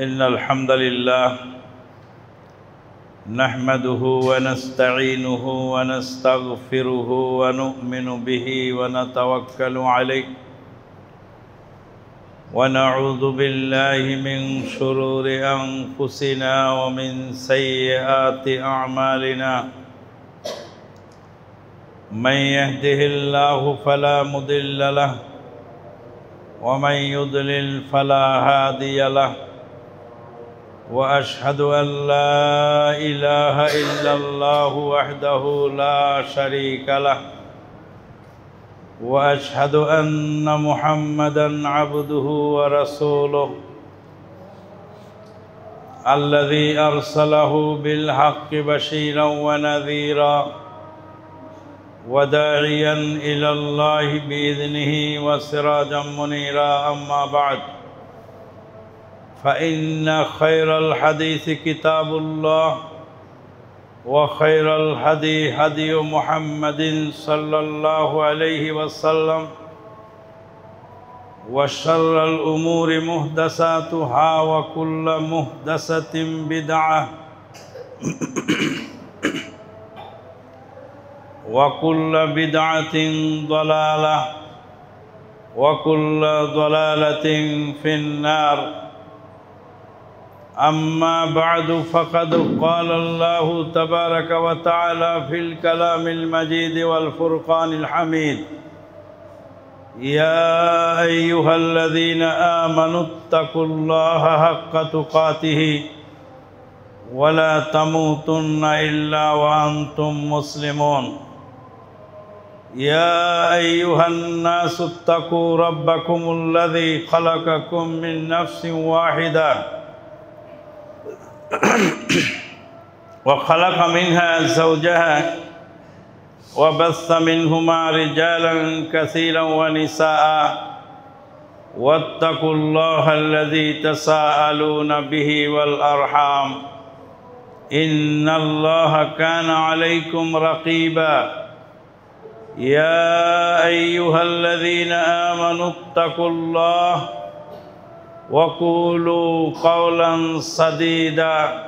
إن الحمد لله نحمده ونستعينه ونستغفره ونؤمن به ونتوكل عليه ونعوذ بالله من شرور أنفسنا ومن سيئات أعمالنا من يهده الله فلا مضل له ومن يضلل فلا هادي له وأشهد أن لا إله إلا الله وحده لا شريك له وأشهد أن محمدًا عبده ورسوله الذي أرسله بالحق بشيرًا ونذيرًا وداعيًا إلى الله بإذنه وسراجًا منيرًا أما بعد فإن خير الحديث كتاب الله وخير الهدي هدي محمد صلى الله عليه وسلم وشر الأمور محدثاتها وكل محدثة بدعة وكل بدعة ضلالة وكل ضلالة في النار أما بعد فقد قال الله تبارك وتعالى في الكلام المجيد والفرقان الحميد يا أيها الذين آمنوا اتقوا الله حق تقاته ولا تموتن إلا وأنتم مسلمون يا أيها الناس اتقوا ربكم الذي خلقكم من نفس واحدة وخلق منها زوجها وبث منهما رجالا كثيرا ونساء واتقوا الله الذي تساءلون به والأرحام إن الله كان عليكم رقيبا يا أيها الذين آمنوا اتقوا الله وقولوا قولا سديدا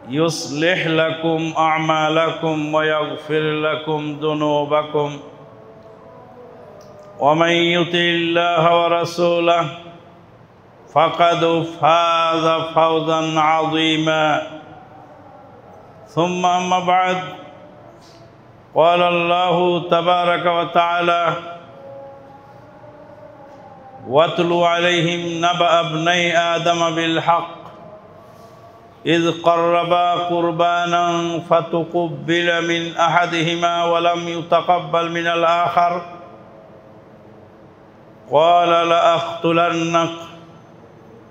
يصلح لكم أعمالكم ويغفر لكم ذنوبكم ومن يطع الله ورسوله فقد فاز فوزا عظيما ثم أما بعد قال الله تبارك وتعالى واتلوا عليهم نبأ ابني آدم بالحق إذ قربا قربانا فتقبل من أحدهما ولم يتقبل من الآخر قال لأقتلنك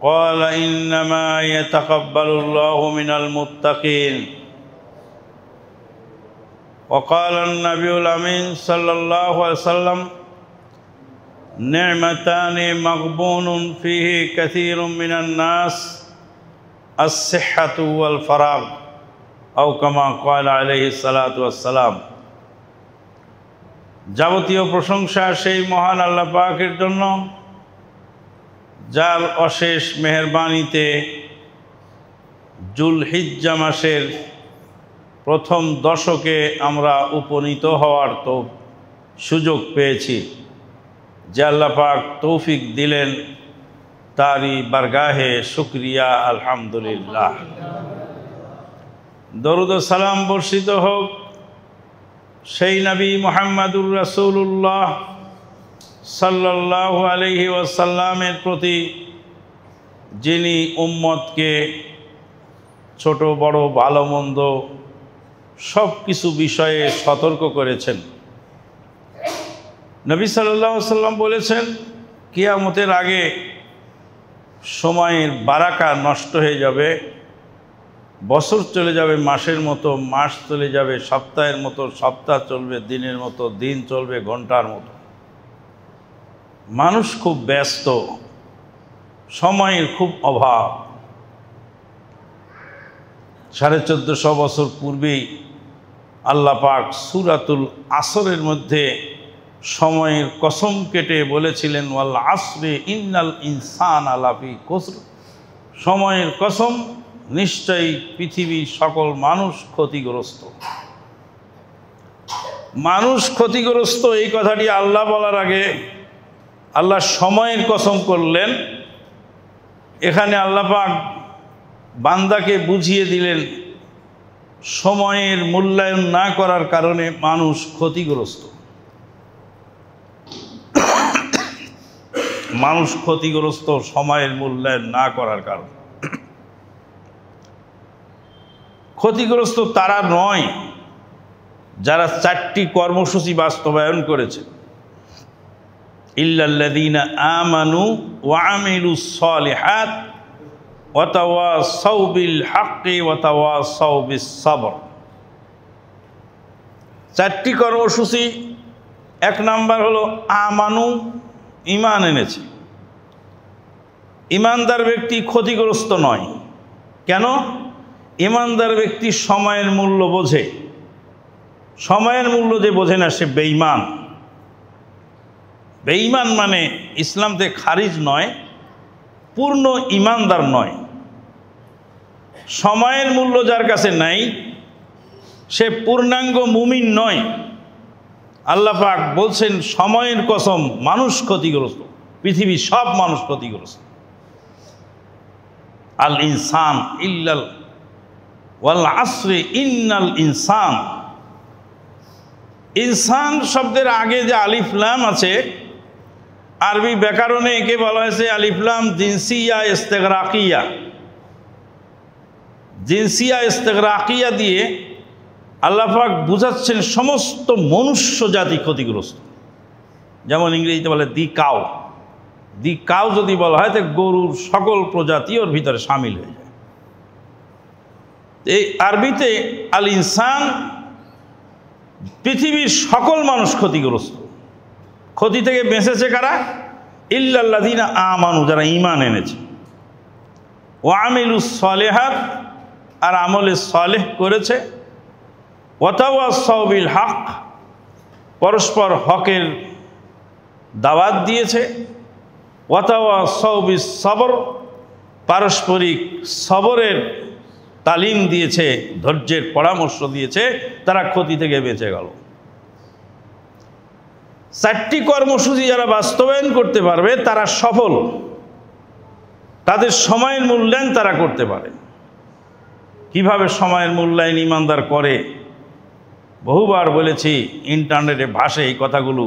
قال إنما يتقبل الله من المتقين وقال النبي الأمين صلى الله عليه وسلم نعمتان مغبون فيه كثير من الناس الصحة والفراغ أو كما قال عليه الصلاة والسلام যাবতীয় প্রশংসা সেই মহান আল্লাহ পাকের জন্য যার অশেষ মেহেরবানিতে জুলহিজ্জা মাসের প্রথম দশকে আমরা উপনীত হওয়ার তো সুযোগ পেয়েছি যে আল্লাহ পাক তৌফিক দিলেন তারই বারগাহে শুকরিয়া আলহামদুলিল্লাহ দরুদ ও সালাম বর্ষিত হোক সেই নবী মুহাম্মদুর রাসূলুল্লাহ সাল্লাল্লাহু আলাইহি ওয়াসাল্লামের প্রতি যিনি উম্মতকে ছোট বড় ভালো মন্দ সব কিছু বিষয়ে সতর্ক করেছেন নবী সাল্লাল্লাহু আলাইহি ওয়াসাল্লাম বলেছেন কিয়ামতের আগে সময়ের বারাকা নষ্ট হয়ে যাবে বছর চলে যাবে মাসের মতো মাস চলে যাবে সপ্তাহের মতো সপ্তাহ চলবে দিনের মতো দিন চলবে ঘন্টার মতো মানুষ খুব ব্যস্ত সময়ের খুব অভাব 1450 বছর পূর্বেই আল্লাহ পাক সূরাতুল আসরের মধ্যে সময়ের কসম কেটে বলেছিলেন ওয়াল আসরে ইন্নাল ইনসানা লাফি খুসর সময়ের কসম, নিশ্চয়ই পৃথিবীর সকল মানুষ ক্ষতিগ্রস্ত। মানুষ ক্ষতিগ্রস্ত এই কথাটি আল্লাহ বলার আগে আল্লাহ সময়ের কসম করলেন। এখানে আল্লাহ পাক বান্দাকে বুঝিয়ে দিলেন সময়ের মূল্যায়ন না করার কারণে মানুষ ক্ষতিগ্রস্ত। মানুষ ক্ষতিগ্রস্ত সময়ের মূল্যায়ন না করার কারণে। ক্ষতিগ্রস্ত তারা নয় যারা 4টি কর্মসূচি বাস্তবায়ন করেছে, ইল্লাল্লাযীনা আমানু ওয়া আমিলুস সালিহাত ওয়া তাওয়াসাউ বিল হাক্কি ওয়া তাওয়াসাউ বিস সাবর। 4টি কর্মসূচি। 1 নাম্বার হলো আমানু, ঈমান এনেছে। ঈমানদার ব্যক্তি ক্ষতিগ্রস্ত নয়। কেন? ঈমানদার ব্যক্তি সময়ের মূল্য বোঝে। সময়ের মূল্য যে বোঝে না সে বেঈমান। বেঈমান মানে ইসলাম থেকে খারিজ নয়, পূর্ণ ঈমানদার নয়। সময়ের মূল্য যার কাছে নাই সে পূর্ণাঙ্গ মুমিন নয়। আল্লাহ পাক বলছেন সময়ের কসম, মানুষ ক্ষতিগ্রস্ত, পৃথিবীর সব মানুষ ক্ষতিগ্রস্ত। আল ইনসান ইল্লাল ওয়াল আসরি ইন্নাল ইনসান। ইনসান শব্দের আগে যে আলিফ লাম আছে, আরবি ব্যাকরণে একে বলা হয়েছে আলিফ লাম জিনসিয়া ইস্তেগরাকিয়া। জিনসিয়া ইস্তেগরাকিয়া দিয়ে আল্লাহ পাক বুঝাচ্ছেন সমস্ত মনুষ্য জাতি ক্ষতিগ্রস্ত। যেমন ইংরেজিতে বলে দি কাউ। দি কাউ যদি বলা হয় তো গরুর সকল প্রজাতি ওর ভিতরে সামিল হয়ে যায়। এই আরবিতে আল ইনসান, পৃথিবীর সকল মানুষ ক্ষতিগ্রস্ত। ক্ষতি থেকে বেঁচেছে কারা? ইল্লাল্লাযীনা আমানু, যারা ঈমান এনেছে, ওয়া আমিলুস সালিহাত, আর আমলে সালেহ করেছে, ওয়া তাওয়াসাউ বিল হক, পরস্পর হকের দাওয়াত দিয়েছে, ওয়া তাওয়াসাউ বিস সবর, পারস্পরিক সবরের তালিম দিয়েছে, ধৈর্যের পরামর্শ দিয়েছে, তারা ক্ষতি থেকে বেঁচে গেল। 4টি কর্মসূচি যারা বাস্তবায়ন করতে পারবে তারা সফল। তাদের সময়ের মূল্যায়ন তারা করতে পারে। কিভাবে সময়ের মূল্যায়ন ঈমানদার করে বহুবার বলেছি, ইন্টারনেটে ভাসে এই কথাগুলো,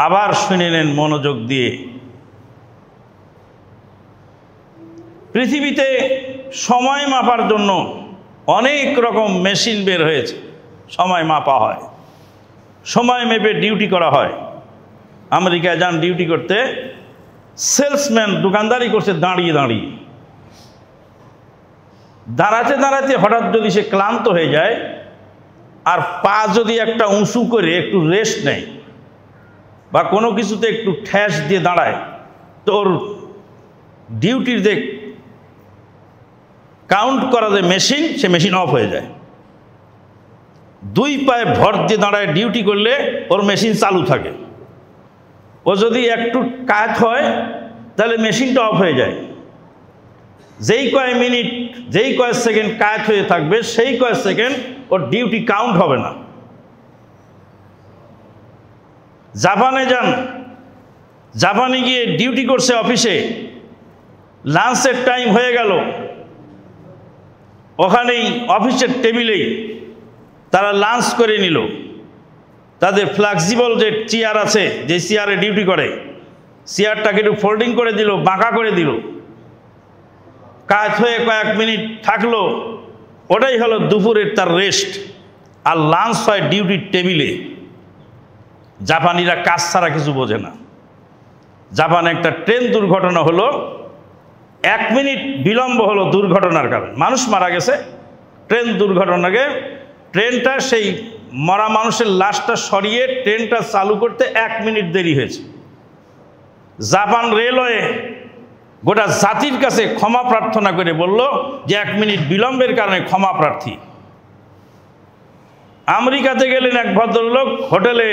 আবার শুনে নেন মনোযোগ দিয়ে। পৃথিবীতে সময় মাপার জন্য অনেক রকম মেশিন বের হয়েছে। সময় মাপা হয়, সময় মেপে ডিউটি করা হয়। আমেরিকায় যান ডিউটি করতে, সেলসম্যান দোকানদারি করছে দাঁড়িয়ে দাঁড়িয়ে। দাঁড়াতে দাঁড়াতে হঠাৎ যদি সে ক্লান্ত হয়ে যায় আর পা যদি একটা উঁচু করে একটু রেস্ট নেয় বা কোনো কিছুতে একটু ঠ্যাস দিয়ে দাঁড়ায়, তো ওর ডিউটির যে কাউন্ট করা যে মেশিন, সে মেশিন অফ হয়ে যায়। 2 পায়ে ভর দিয়ে দাঁড়ায় ডিউটি করলে ওর মেশিন চালু থাকে। ও যদি একটু কাজ হয় তাহলে মেশিনটা অফ হয়ে যায়। যেই কয় মিনিট, যেই কয় সেকেন্ড কাজ হয়ে থাকবে, সেই কয় সেকেন্ড ওর ডিউটি কাউন্ট হবে না। জাপানে যান, জাপানে গিয়ে ডিউটি করছে অফিসে, লাঞ্চের টাইম হয়ে গেল, ওখানেই অফিসের টেবিলেই তারা লাঞ্চ করে নিল। তাদের ফ্লেক্সিবল যে চেয়ার আছে, যে চেয়ারে ডিউটি করে, চেয়ারটাকে একটু ফোল্ডিং করে দিল, বাঁকা করে দিল, কাজ হয়ে কয়েক মিনিট থাকলো, ওটাই হলো দুপুরের তার রেস্ট। আর লাঞ্চ হয় ডিউটির টেবিলে। জাপানিরা কাজ ছাড়া কিছু বোঝে না। জাপানে একটা ট্রেন দুর্ঘটনা হলো, 1 মিনিট বিলম্ব হলো দুর্ঘটনার কারণে, মানুষ মারা গেছে। ট্রেন দুর্ঘটনাকে ট্রেনটা সেই মরা মানুষের লাশটা সরিয়ে ট্রেনটা চালু করতে 1 মিনিট দেরি হয়েছে। জাপান রেলওয়ে গোটা জাতির কাছে ক্ষমা প্রার্থনা করে বলল যে 1 মিনিট বিলম্বের কারণে ক্ষমা প্রার্থী। আমেরিকাতে গেলেন এক ভদ্রলোক, হোটেলে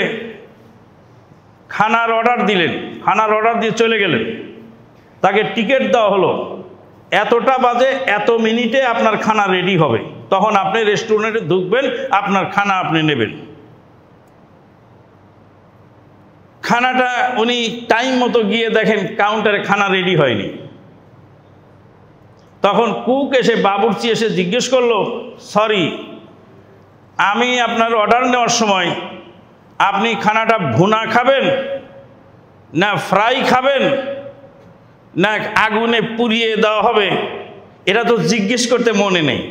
খানার অর্ডার দিলেন, খানার অর্ডার দিয়ে চলে গেলেন। তাকে টিকিট দেওয়া হলো, এতটা বাজে এত মিনিটে আপনার খানা রেডি হবে, তখন আপনি রেস্টুরেন্টে ঢুকবেন, আপনার খানা আপনি নেবেন। খানাটা উনি টাইম মতো গিয়ে দেখেন কাউন্টারে খানা রেডি হয়নি, তখন কুক এসে বাবুর্চি এসে জিজ্ঞেস করলো, সরি, আমি আপনার অর্ডার নেওয়ার সময় আপনি খানাটা ভুনা খাবেন না ফ্রাই খাবেন না আগুনে পুড়িয়ে দেওয়া হবে, এটা তো জিজ্ঞেস করতে মনে নেই,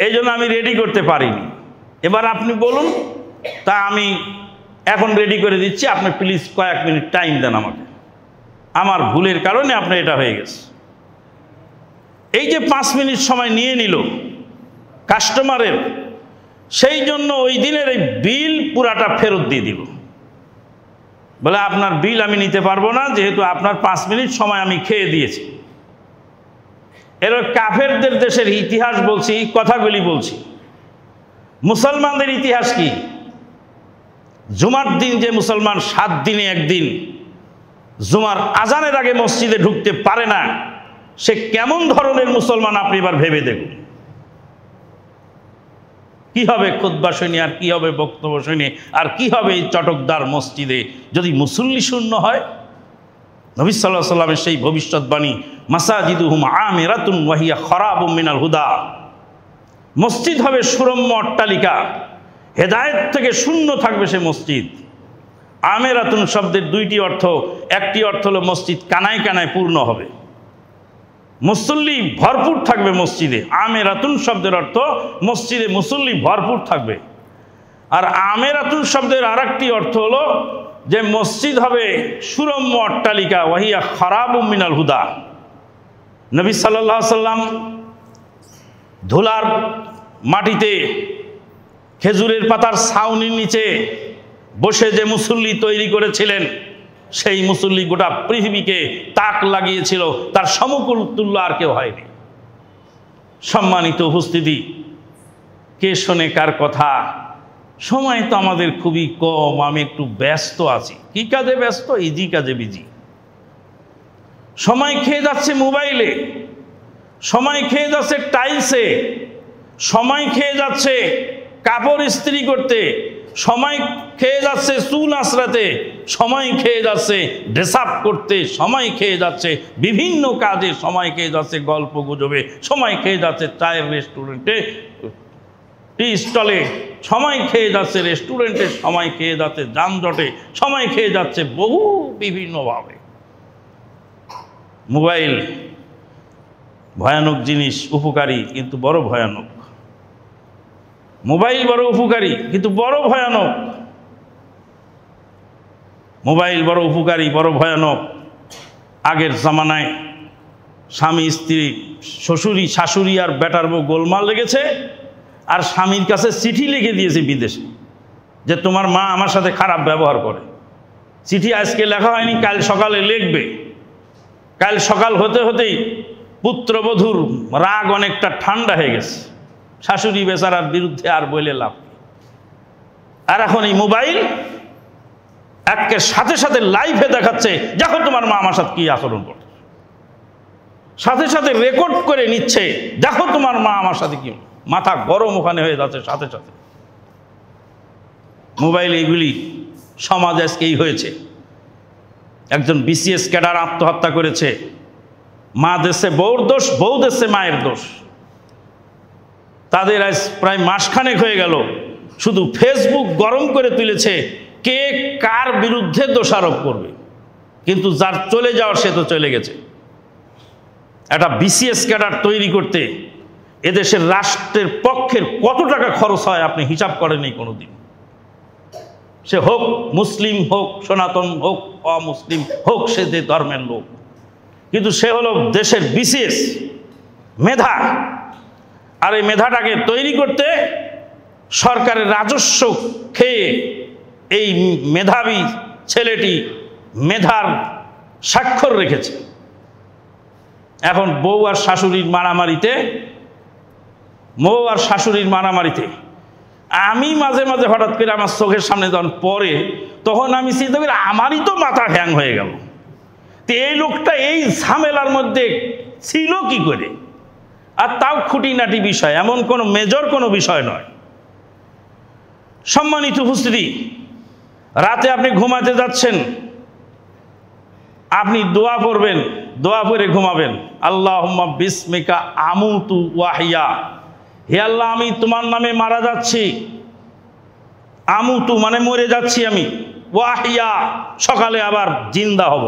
এই জন্য আমি রেডি করতে পারিনি। এবার আপনি বলুন, তা আমি এখন রেডি করে দিচ্ছি, আপনি প্লিজ কয়েক মিনিট টাইম দেন আমাকে, আমার ভুলের কারণে আপনার এটা হয়ে গেছে। এই যে 5 মিনিট সময় নিয়ে নিল কাস্টমারের, সেই জন্য ওই দিনের এই বিল পুরাটা ফেরত দিয়ে দিল, বলে আপনার বিল আমি নিতে পারবো না, যেহেতু আপনার 5 মিনিট সময় আমি খেয়ে দিয়েছি। এর কাফেরদের দেশের ইতিহাস বলছি, কথাগুলি বলছি। মুসলমানদের ইতিহাস কি? জুমার দিন যে মুসলমান 7 দিনে একদিন জুমার আজানের আগে মসজিদে ঢুকতে পারে না, সে কেমন ধরনের মুসলমান আপনি এবার ভেবে দেখুন। কি হবে খুতবা শুনে, আর কি হবে বক্তব্য শুনে, আর কি হবে এই চটকদার মসজিদে যদি মুসল্লি শূন্য হয়? নবী সাল্লাল্লাহু আলাইহি ওয়াসাল্লামের সেই ভবিষ্যৎবাণী, মাসাজিদুহুম আমিরাতুন ওয়া হিয়া খারাবুম মিনাল হুদা, মসজিদ হবে সুরম্য অট্টালিকা, হেদায়েত থেকে শূন্য থাকবে সে মসজিদ। আমিরাতুন শব্দের 2টি অর্থ, একটি অর্থ হলো মসজিদ কানায় কানায় পূর্ণ হবে, মুসল্লি ভরপুর থাকবে মসজিদে। আমিরাতুন শব্দের অর্থ মসজিদে মুসল্লি ভরপুর থাকবে। আর আমিরাতুন শব্দের আরেকটি অর্থ হলো যে মসজিদ হবে সুরম্য অট্টালিকা, ওয়াহিয়া খারাবুম মিনাল হুদা। নবী সাল্লাল্লাহু আলাইহি সাল্লাম ধুলার মাটিতে খেজুরের পাতার ছাউনির নিচে বসে যে মুসল্লি তৈরি করেছিলেন, সেই মুসল্লি গোটা পৃথিবীকে তাক লাগিয়েছিল, তার সমকুল তুল্য আর কেউ হয়নি। সম্মানিত উপস্থিতি, কে শোনে কার কথা? সময় তো আমাদের খুবই কম, আমি একটু ব্যস্ত আছি। কি কাজে ব্যস্ত? ইজি কাজে বিজি। সময় খেয়ে যাচ্ছে মোবাইলে, সময় খেয়ে যাচ্ছে টাইলসে, সময় খেয়ে যাচ্ছে কাপড় ইস্ত্রি করতে, সময় খেয়ে যাচ্ছে চুল আঁচড়াতে, সময় খেয়ে যাচ্ছে ড্রেস আপ করতে, সময় খেয়ে যাচ্ছে বিভিন্ন কাজে, সময় খেয়ে যাচ্ছে গল্প গুজবে, সময় খেয়ে যাচ্ছে চায়ের রেস্টুরেন্টে, টি স্টলে, সময় খেয়ে যাচ্ছে রেস্টুরেন্টে, সময় খেয়ে যাচ্ছে যানজটে, সময় খেয়ে যাচ্ছে বহু বিভিন্নভাবে। মোবাইল ভয়ানক জিনিস, উপকারী কিন্তু বড় ভয়ানক। মোবাইল বড় উপকারী কিন্তু বড় ভয়ানক। মোবাইল বড় উপকারী বড় ভয়ানক। আগের জামানায় স্বামী স্ত্রী, শ্বশুরি শাশুড়ি আর বেটার বউ গোলমাল লেগেছে, আর স্বামীর কাছে চিঠি লিখে দিয়েছে বিদেশে যে তোমার মা আমার সাথে খারাপ ব্যবহার করে। চিঠি আজকে লেখা হয়নি, কাল সকালে লিখবে। কাল সকাল হতে হতেই পুত্রবধূর রাগ অনেকটা ঠান্ডা হয়ে গেছে, শাশুড়ি বেচারার বিরুদ্ধে আর বলে লাভ। আর এখন এই মোবাইল একে সাথে সাথে লাইভে দেখাচ্ছে, দেখো তোমার মা আমার সাথে কি আচরণ করছে, সাথে সাথে রেকর্ড করে নিচ্ছে, দেখো তোমার মা আমার সাথে কি। মাথা গরম ওখানে হয়ে যাচ্ছে সাথে সাথে। মোবাইল এইগুলি সমাজ আজকেই হয়েছে। একজন বিসিএস ক্যাডার আত্মহত্যা করেছে। মা দেশে বউর দোষ, বউ দেশে মায়ের দোষ। তাদের আজ প্রায় মাসখানেক হয়ে গেল, শুধু ফেসবুক গরম করে তুলেছে কে কার বিরুদ্ধে দোষারোপ করবে, কিন্তু যার চলে যাওয়ার সে তো চলে গেছে। একটা বিসিএস ক্যাডার তৈরি করতে এদেশের রাষ্ট্রের পক্ষের কত টাকা খরচ হয় আপনি হিসাব করেননি কোনোদিন। সে হোক মুসলিম, হোক সনাতন, হোক অমুসলিম, হোক সে যে ধর্মের লোক, কিন্তু সে হলো দেশের বিশেষ মেধা। আর এই মেধাটাকে তৈরি করতে সরকারের রাজস্ব খেয়ে এই মেধাবী ছেলেটি মেধার স্বাক্ষর রেখেছে। এখন বউ আর শাশুড়ির মারামারিতে আমি মাঝে মাঝে হঠাৎ করে আমার চোখের সামনে যখন পড়ে, তখন আমি চিন্তা করি আমারই তো মাথা হ্যাং হয়ে গেল। তো এই লোকটা এই ঝামেলার মধ্যে ছিল কি করে, আর তাও খুঁটিনাটি বিষয়, এমন কোনো মেজর কোনো বিষয় নয়। সম্মানিত উপস্থিতি, রাতে আপনি ঘুমাতে যাচ্ছেন, আপনি দোয়া পড়বেন, দোয়া পড়ে ঘুমাবেন। আল্লাহুম্মা বিসমিকা আমুতু ওয়াহিয়া, হে আল্লাহ আমি তোমার নামে মারা যাচ্ছি। আমুতু মানে মরে যাচ্ছি আমি, ওয়াহিয়া সকালে আবার জিন্দা হব।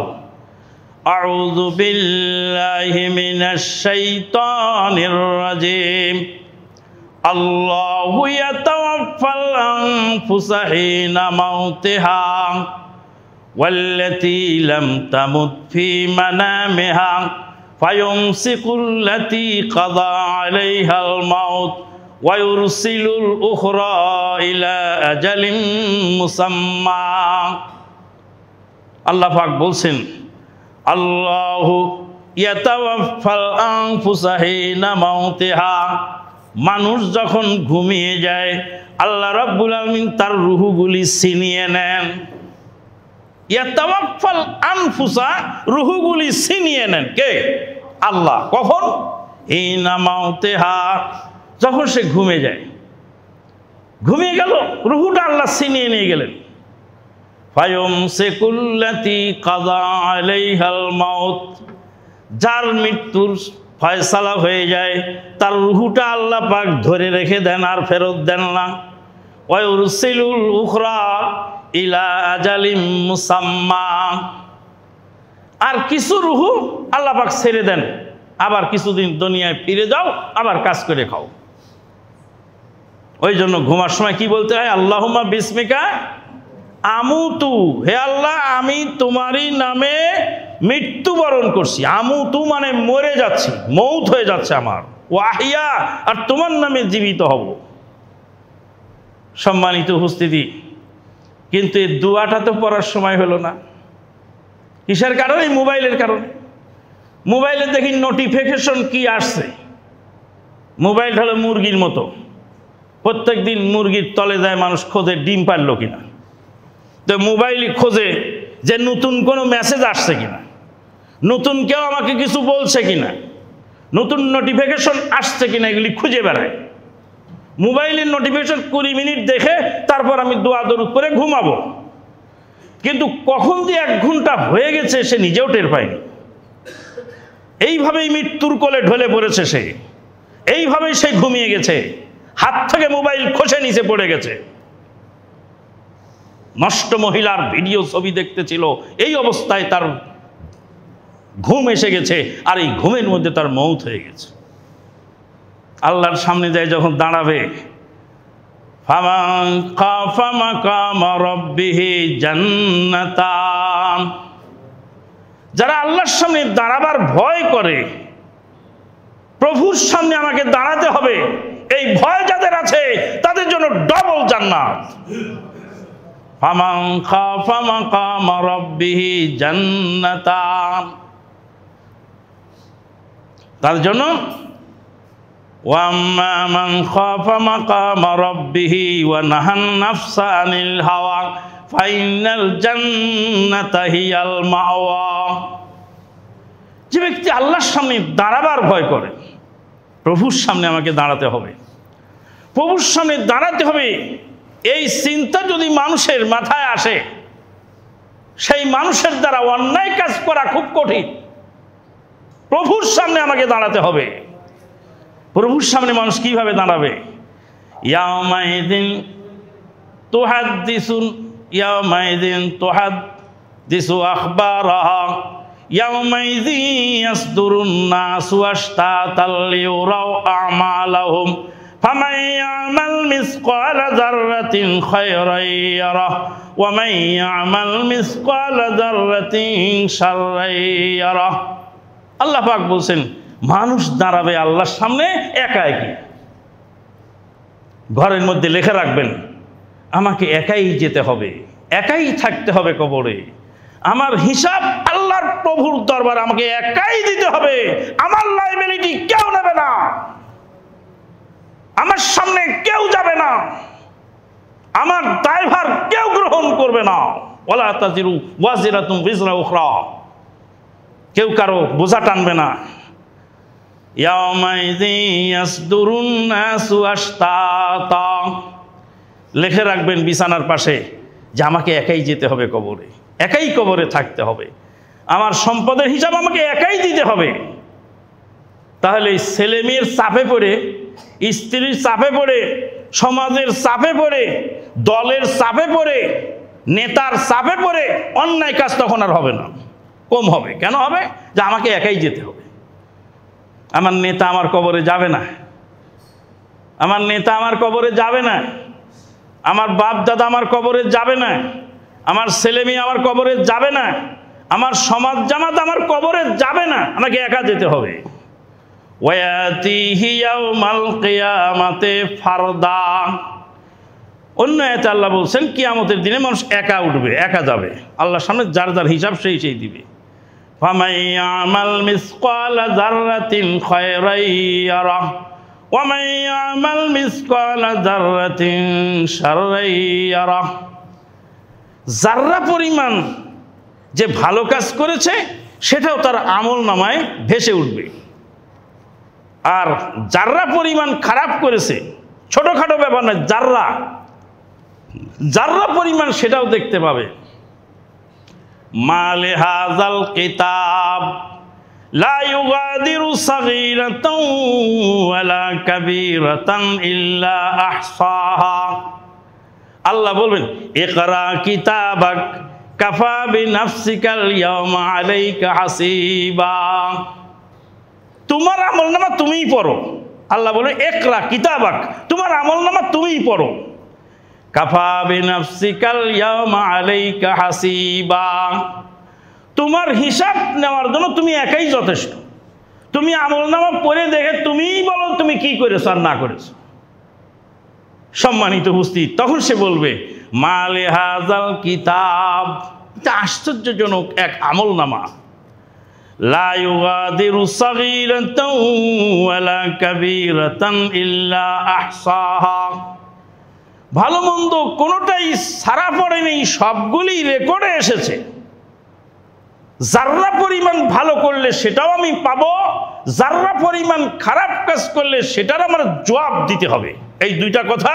আউযু বিল্লাহি মিনাশ শাইতানির রাজিম। আল্লাহু ইয়াতাওয়াফাল আনফুসা হিনা মাউতিহা ওয়াল্লাতী লাম তামুত ফী মানামিহা ফায়ুমসিকুল্লাতী কাযা আলাইহাল মাউত ওয়া ইউরসিলুল উখরা ইলা আজালিম মুসাম্মা। আল্লাহ পাক বলছেন, আল্লাহু ইয়াতাওয়াফাল আনফুসা হিনা মাউতিহা, মানুষ যখন ঘুমিয়ে যায় আল্লাহ রাব্বুল আলামিন তার রূহগুলি ছিনিয়ে নেন। ইয়াতাওয়াফাল আনফুসা, রূহগুলি ছিনিয়ে নেন কে? আল্লাহ। কখন? হিনা মাউতিহা, যখন সে ঘুমিয়ে যায়, ঘুমিয়ে গেল, রূহটা আল্লাহ ছিনিয়ে নিয়ে গেলেন। ফায়ুমসিকুল্লাতী কাযা আলাইহাল মাউত, যার মৃত্যুর ফয়সালা হয়ে যায় তার রূহটা আল্লাহ পাক ধরে রেখে দেন, আর ফেরত দেন না। ওয়া ইউরসিলুল উখরা ইলা আজালিম মুসাম্মা, আর কিছু রূহ আল্লাহ পাক ছেড়ে দেন, আবার কিছুদিন দুনিয়ায় ফিরে যাও, আবার কাজ করে খাও। ওই জন্য ঘুমার সময় কি বলতে হয়? আল্লাহুম্মা বিসমিকা আমুতু, হে আল্লাহ আমি তোমারই নামে মৃত্যুবরণ করছি। আমুতু মানে মরে যাচ্ছি, মৌত হয়ে যাচ্ছে আমার। ওয়াহিয়া, আর তোমার নামে জীবিত হব। সম্মানিত উপস্থিতি, কিন্তু এই দোয়াটা তো পড়ার সময় হলো না। কিসের কারণে? মোবাইলের কারণে। মোবাইলে দেখি নোটিফিকেশন কি আসছে। মোবাইল হলো মুরগির মতো, প্রত্যেক দিন মুরগির তলে যায় মানুষ, খোঁজে ডিম পারলো কিনা। তো মোবাইলই খোঁজে যে নতুন কোনো মেসেজ আসছে কিনা, নতুন কেউ আমাকে কিছু বলছে কিনা, নতুন নোটিফিকেশন আসছে কিনা, এগুলি খুঁজে বেড়ায়। মোবাইলের নোটিফিকেশন 20 মিনিট দেখে তারপর আমি দোয়া দরুদ করে ঘুমাবো, কিন্তু কখন যে 1 ঘন্টা হয়ে গেছে সে নিজেও টের পায়নি। এইভাবেই মৃত্যুর কোলে ঢলে পড়েছে সে, এইভাবেই সে ঘুমিয়ে গেছে, হাত থেকে মোবাইল খসে নিচে পড়ে গেছে। নষ্ট মহিলার ভিডিও ছবি দেখতেছিল, এই অবস্থায় তার ঘুম এসে গেছে, আর এই ঘুমের মধ্যে তার মৌত হয়ে গেছে। আল্লাহর সামনে যায় যখন দাঁড়াবে, ফামান খাফা মাকামা রাব্বিহি জান্নাতান, যারা আল্লাহর সামনে দাঁড়াবার ভয় করে, প্রভুর সামনে আমাকে দাঁড়াতে হবে, এই ভয় যাদের আছে তাদের জন্য ডবল জান্নাত। ফামান খাফা মাকামা রাব্বিহি জান্নাতান, তার জন্য ওয়াম্মা মান খাফা মাকামা রাব্বিহি ওয়া নাহান নাফসা আনিল হাওয়া ফাইনাল জান্নাতা হিয়াল মাওয়া। যে ব্যক্তি আল্লাহর সামনে দাঁড়াবার ভয় করে, প্রভুর সামনে আমাকে দাঁড়াতে হবে, প্রভুর সামনে দাঁড়াতে হবে, এই চিন্তা যদি মানুষের মাথায় আসে, সেই মানুষের দ্বারা অন্যায় কাজ করা খুব কঠিন। প্রভুর সামনে আমাকে দাঁড়াতে হবে। প্রভুর সামনে মানুষ কিভাবে দাঁড়াবে? ইয়াউমাইদিন তুহাদ্দিসু আখবারাহা ইয়াউমাইদিন ইয়াসদুরুন নাসু আশতাতাল লিউরাউ আমালাহুম ফামান ইয়ামাল মিসকালা যাররাতিন খায়রান ইয়ারাহ ওয়া মান ইয়ামাল মিসকালা যাররাতিন শাররান ইয়ারাহ। আল্লাহ পাক বলছেন, মানুষ দাঁড়াবে আল্লাহর সামনে একা একই। ঘরের মধ্যে লেখা রাখবেন, আমাকে একাই যেতে হবে, একাই থাকতে হবে কবরে। আমার হিসাব আল্লাহর প্রভুর দরবারে আমাকে একাই দিতে হবে। আমার লাইবিলিটি কেউ নেবে না, আমার সামনে কেউ যাবে না, আমার দায়ভার কেউ গ্রহণ করবে না। ওয়ালা তাজিরু ওয়াজিরাতুন বিজরা উখরা, কেউ কারো বোঝা টানবে না। ইয়াউমাইযিন ইয়াসদুরুন নাসু আশতাতা। লিখে রাখবেন বিছানার পাশে যে আমাকে একাই যেতে হবে কবরে, একাই কবরে থাকতে হবে, আমার সম্পদের হিসাব আমাকে একাই দিতে হবে। তাহলে ছেলে মেয়ের চাপে পড়ে, স্ত্রীর চাপে পড়ে, সমাজের চাপে পড়ে, দলের চাপে পড়ে, নেতার চাপে পড়ে অন্যায় কাজ তখন আর হবে না, কম হবে। কেন হবে? যে আমাকে একাই যেতে হবে। আমার নেতা আমার কবরে যাবে না, আমার নেতা আমার কবরে যাবে না, আমার বাপ দাদা আমার কবরে যাবে না, আমার ছেলে মেয়ে আমার কবরে যাবে না, আমার সমাজ জামাত আমার কবরে যাবে না, আমাকে একা যেতে হবে। ওয়ায়াতিহি ইয়াউমাল কিয়ামাতি ফারদা। অন্য আয়াতে আল্লাহ বলছেন কিয়ামতের দিনে মানুষ একা উঠবে, একা যাবে আল্লাহর সামনে, যার যার হিসাব সেই সেই দিবে। ফামান ইয়ামাল মিসকালা যাররাতিন খায়রান ইয়ারাহ ওয়া মান ইয়ামাল মিসকালা যাররাতিন শাররান ইয়ারাহ। যাররা পরিমাণ যে ভালো কাজ করেছে সেটাও তার আমল নামায় ভেসে উঠবে, আর যাররা পরিমাণ খারাপ করেছে, ছোটখাটো ব্যাপার নয়, যাররা যাররা পরিমাণ সেটাও দেখতে পাবে। মালে হাজাল কিতাব লা ইউগাদিরু সাগীরাতান ওয়ালা কাবীরাতান ইল্লা আহসাহা। আল্লাহ বলবেন ইকরা কিতাবাক কাফা বিনাফসিকাল ইয়াওমা আলাইকা হাসিবা। তোমার আমলনামা তুমিই পড়ো। আল্লাহ বলে ইকরা কিতাবাক, তোমার আমলনামা তুমিই পড়ো। কাফা বিনাফসিকাল ইয়াওমা আলাইকা হাসিবা, তোমার হিসাব নেওয়ার জন্য তুমি একাই যথেষ্ট। তুমি আমলনামা পড়ে দেখে তুমিই বলো তুমি কি করেছো আর না করেছো। সম্মানিত উপস্থিত, তখন সে বলবে মালে হাজাল কিতাব, এটা আশ্চর্যজনক এক আমলনামা। লা ইউগাদিরু সাগীরাতান ওয়ালা কাবীরাতান ইল্লা আহসাহা। ভালো মন্দ কোনোটাই সারা পড়েনি, সবগুলি রেকর্ডে এসেছে। যাররা পরিমাণ ভালো করলে সেটাও আমি পাবো, যাররা পরিমাণ খারাপ কাজ করলে সেটার আমার জবাব দিতে হবে। এই দুইটা কথা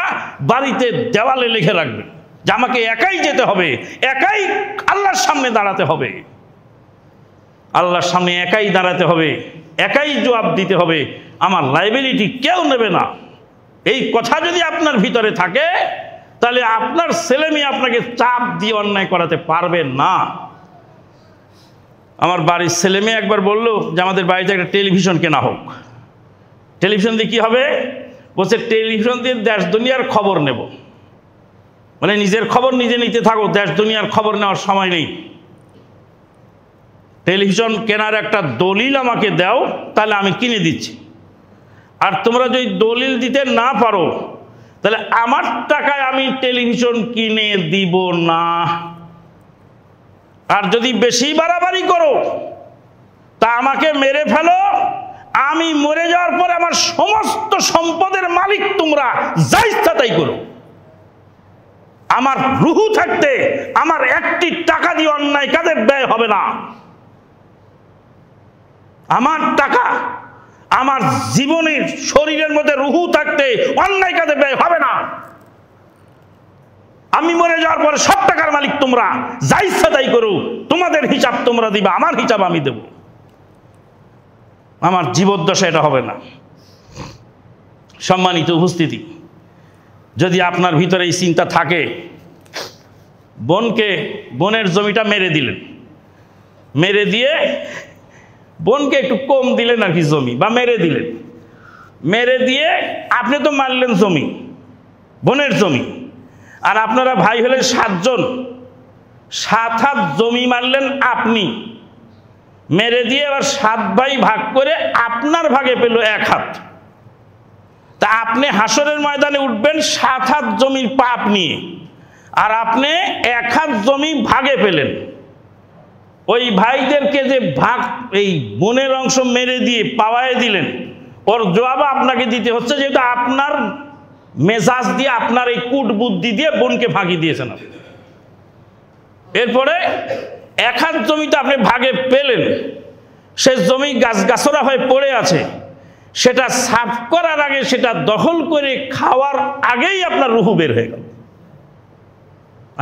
বাড়িতে দেওয়ালে লিখে রাখবে যে আমাকে একাই যেতে হবে, একাই আল্লাহর সামনে দাঁড়াতে হবে, আল্লাহর সামনে একাই দাঁড়াতে হবে, একাই জবাব দিতে হবে, আমার লাইবিলিটি কেউ নেবে না। এই কথা যদি আপনার ভিতরে থাকে তাহলে আপনার ছেলে মেয়ে আপনাকে চাপ দিয়ে অন্যায় করাতে পারবে না। আমার বাড়ির ছেলে মেয়ে একবার বললো যে আমাদের বাড়িতে একটা টেলিভিশন কেনা হোক। টেলিভিশন দিয়ে কী হবে? বলছে টেলিভিশন দিয়ে দেশ দুনিয়ার খবর নেব। মানে নিজের খবর নিজে নিতে থাকো, দেশ দুনিয়ার খবর নেওয়ার সময় নেই। টেলিভিশন কেনার একটা দলিল আমাকে দাও, তাহলে আমি কিনে দিচ্ছি। আর তোমরা যদি দলিল দিতে না পারো তাহলে আমার টাকায় আমি টেলিভিশন কিনে দিব না। আর যদি বেশি বাড়াবাড়ি করো তা আমাকে মেরে ফেলো, আমি মরে যাওয়ার পরে আমার সমস্ত সম্পদের মালিক তোমরা, যা ইচ্ছা তাই করো। আমার রুহু থাকতে আমার একটি টাকা দিয়ে অন্যায় কাজে ব্যয় হবে না। আমার টাকা আমার জীবনের শরীরের মধ্যে রুহু থাকতে অন্যায় কাজে ব্যয় হবে না। আমি মরে যাওয়ার পরে সব টাকার মালিক তোমরা, যা ইচ্ছা তাই করো, তোমাদের হিসাব তোমরা দিবা, আমার হিসাব আমি দেব। আমার জীবদ্দশা এটা হবে না। সম্মানিত উপস্থিতি, যদি আপনার ভিতরে এই চিন্তা থাকে, বোনের জমিটা মেরে দিলেন, মেরে দিয়ে বোনকে একটু কম দিলেন আর কি জমি, বা মেরে দিলেন, মেরে দিয়ে আপনি তো মারলেন জমি, বোনের জমি, আর আপনারা ভাই হলেন 7 জন, 7 হাত জমি মারলেন আপনি, মেরে দিয়ে এবার 7 ভাই ভাগ করে আপনার ভাগে পেল 1 হাত। তা আপনি হাসরের ময়দানে উঠবেন 7 হাত জমির পাপ নিয়ে, আর আপনি 1 হাত জমি ভাগে পেলেন। ওই ভাইদেরকে যে ভাগ, এই বোনের অংশ মেরে দিয়ে পাওয়ায় দিলেন, ওর জবাব আপনাকে দিতে হচ্ছে, যেটা আপনার মেজাজ দিয়ে, আপনার এই কূট বুদ্ধি দিয়ে বোনকে ফাঁকি দিয়েছেন আপনি। এরপরে 1 হাত জমিতে আপনি ভাগে পেলেন, সে জমি গাছগাছরা হয়ে পড়ে আছে, সেটা সাফ করার আগে, সেটা দখল করে খাওয়ার আগেই আপনার রুহু বের হয়ে গেল।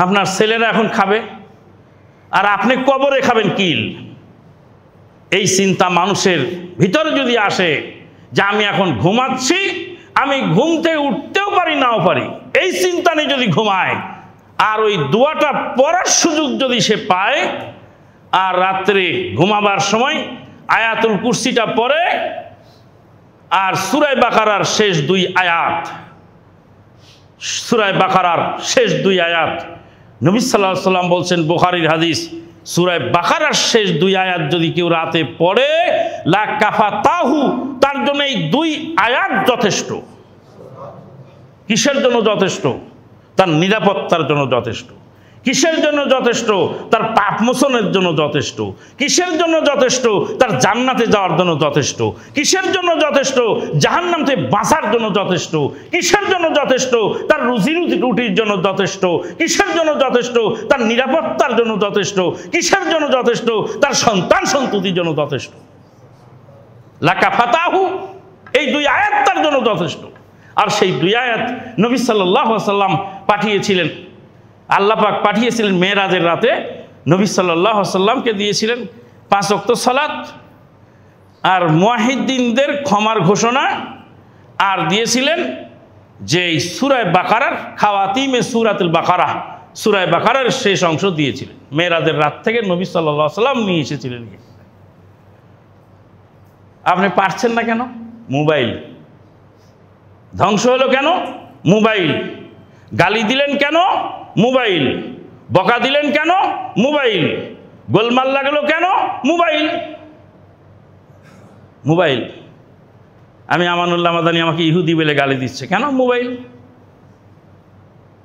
আপনার ছেলেরা এখন খাবে আর আপনি কবরে খাবেন কিল। এই চিন্তা মানুষের ভিতরে যদি আসে যে আমি এখন ঘুমাচ্ছি, আমি ঘুম থেকে উঠতেও পারি নাও পারি, এই চিন্তা নিয়ে যদি ঘুমায় আর ওই দোয়াটা পড়ার সুযোগ যদি সে পায়, আর রাত্রে ঘুমাবার সময় আয়াতুল কুরসিটা পড়ে আর সূরা বাকারার শেষ 2 আয়াত, সূরা বাকারার শেষ 2 আয়াত, নবী সাল্লাল্লাহু আলাইহি ওয়াসাল্লাম বলছেন, বুখারীর হাদিস, সূরা বাকারার শেষ 2 আয়াত যদি কেউ রাতে পড়ে, লা কাফাতাহু, তার জন্য এই 2 আয়াত যথেষ্ট। কিসের জন্য যথেষ্ট? তার নিরাপত্তার জন্য যথেষ্ট। কিসের জন্য যথেষ্ট? তার পাপ মোচনের জন্য যথেষ্ট। কিসের জন্য যথেষ্ট? তার জান্নাতে যাওয়ার জন্য যথেষ্ট। কিসের জন্য যথেষ্ট? জাহান্নাম থেকে বাঁচার জন্য যথেষ্ট। কিসের জন্য যথেষ্ট? তার রুজি রুটির জন্য যথেষ্ট। কিসের জন্য যথেষ্ট? তার নিরাপত্তার জন্য যথেষ্ট। কিসের জন্য যথেষ্ট? তার সন্তান সন্ততির জন্য যথেষ্ট। লাকা ফাতাহু, এই 2 আয়াত তার জন্য যথেষ্ট। আর সেই 2 আয়াত নবী সাল্লাল্লাহু আলাইহি ওয়াসাল্লাম পাঠিয়েছিলেন, আল্লাহ পাক পাঠিয়েছিলেন মেরাজের রাতে। নবী সাল্লাল্লাহু আলাইহি ওয়াসাল্লামকে দিয়েছিলেন 5 ওয়াক্ত সালাত আর মুয়াহিদ্দিনদের ক্ষমার ঘোষণা, আর দিয়েছিলেন যে সূরা বাকারার খাওয়াতিমে সূরাতুল বাকারা, সূরা বাকারার শেষ অংশ দিয়েছিলেন। মেরাজের রাত থেকে নবী সাল্লাল্লাহু আলাইহি ওয়াসাল্লাম নিয়ে এসেছিলেন। আপনি পারছেন না কেন? মোবাইল। ধ্বংস হলো কেন? মোবাইল। গালি দিলেন কেন? মোবাইল। বকা দিলেন কেন? মোবাইল। গোলমাল লাগলো কেন? মোবাইল। মোবাইল। আমি আমানুল্লাহ মাদানী আমাকে ইহুদি বলে গালি দিচ্ছে কেন? মোবাইল।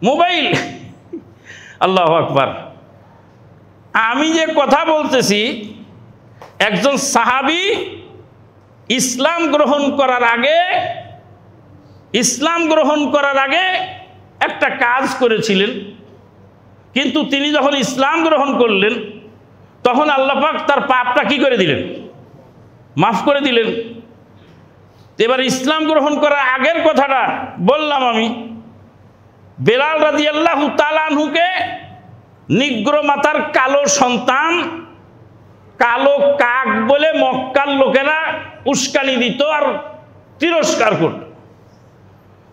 মোবাইল। আল্লাহু আকবার। আমি যে কথা বলতেছি, একজন সাহাবী ইসলাম গ্রহণ করার আগে একটা কাজ করেছিলেন, কিন্তু তিনি যখন ইসলাম গ্রহণ করলেন তখন আল্লাহ পাক তার পাপটা কি করে দিলেন? মাফ করে দিলেন। এবার ইসলাম গ্রহণ করার আগের কথাটা বললাম আমি। বেলাল রাদিয়াল্লাহু তাআলা আনহুকে নিগ্র মাতার কালো সন্তান, কালো কাক বলে মক্কার লোকেরা উস্কানি দিত আর তিরস্কার করত।